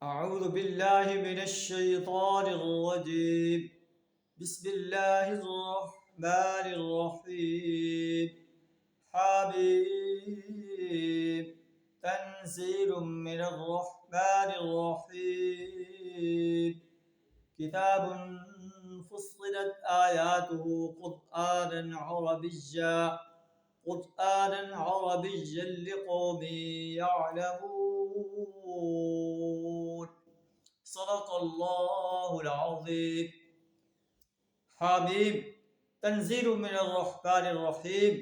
أعوذ بالله من الشيطان الرجيم بسم الله الرحمن الرحيم حميم تنزيل من الرحمن الرحيم كتاب فصلت آياته قرآنا عربيا لقوم يعلمون صدق الله العظيم حمیم تنزیل من الرحمن الرحیم،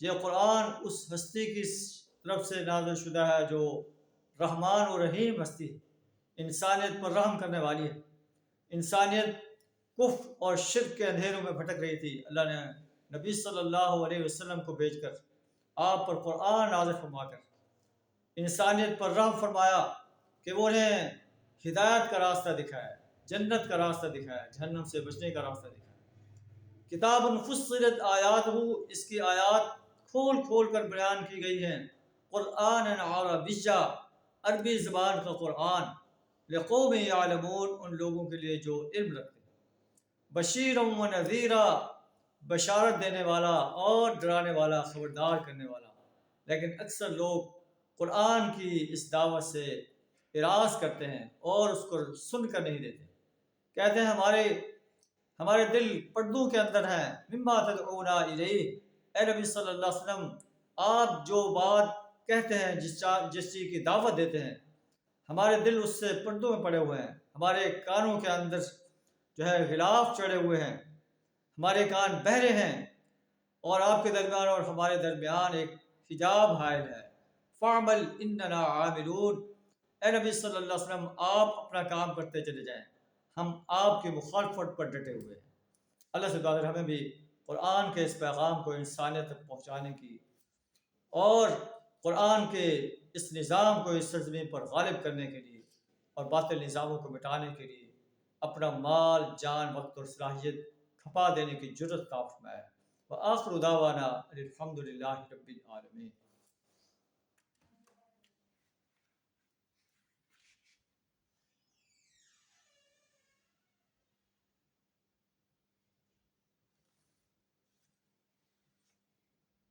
یہ قرآن اس ہستی کی طرف سے نازل شدہ ہے جو رحمان و رحیم ہستی ہے، انسانیت پر رحم کرنے والی ہے۔ انسانیت کفر اور شرک کے اندھیروں میں بھٹک رہی تھی، اللہ نے نبی صلی اللہ علیہ وسلم کو بھیج کر آپ پر قرآن نازل فرما کر انسانیت پر رحم فرمایا کہ وہ انہیں ہدایت کا راستہ دکھایا، جنت کا راستہ دکھایا، جہنم سے بچنے کا راستہ دکھایا۔ کتاب فصلت آیات اس کی آیات کھول کھول کر بیان کی گئی ہیں، قرآن عربیہ، عربی زبان کا قرآن، لقوم یعلمون، ان لوگوں کے لیے جو علم رکھتے ہیں، بشیر و نذیرا، بشارت دینے والا اور ڈرانے والا، خبردار کرنے والا۔ لیکن اکثر لوگ قرآن کی اس دعوت سے اعراض کرتے ہیں اور اس کو سن کر نہیں دیتے، کہتے ہیں ہمارے دل پردوں کے اندر ہیں، مما تدعونا الیہ، اے نبی صلی اللہ علیہ وسلم آپ جو بات کہتے ہیں، جس چیز کی دعوت دیتے ہیں، ہمارے دل اس سے پردوں میں پڑے ہوئے ہیں، ہمارے کانوں کے اندر جو ہے غلاف چڑھے ہوئے ہیں، ہمارے کان بہرے ہیں، اور آپ کے درمیان اور ہمارے درمیان ایک حجاب حائل ہے۔ فعمل اننا عاملون، اے نبی صلی اللہ علیہ وسلم آپ اپنا کام کرتے چلے جائیں، ہم آپ کی مخالفت پر ڈٹے ہوئے ہیں۔ اللہ سے دعا ہے ہمیں بھی قرآن کے اس پیغام کو انسانیت تک پہنچانے کی اور قرآن کے اس نظام کو اس سرزمین پر غالب کرنے کے لیے اور باطل نظاموں کو مٹانے کے لیے اپنا مال، جان، وقت اور صلاحیت کھپا دینے کی جرأت عطا فرمائے۔ وآخر دعوانا الحمد للہ رب العالمین۔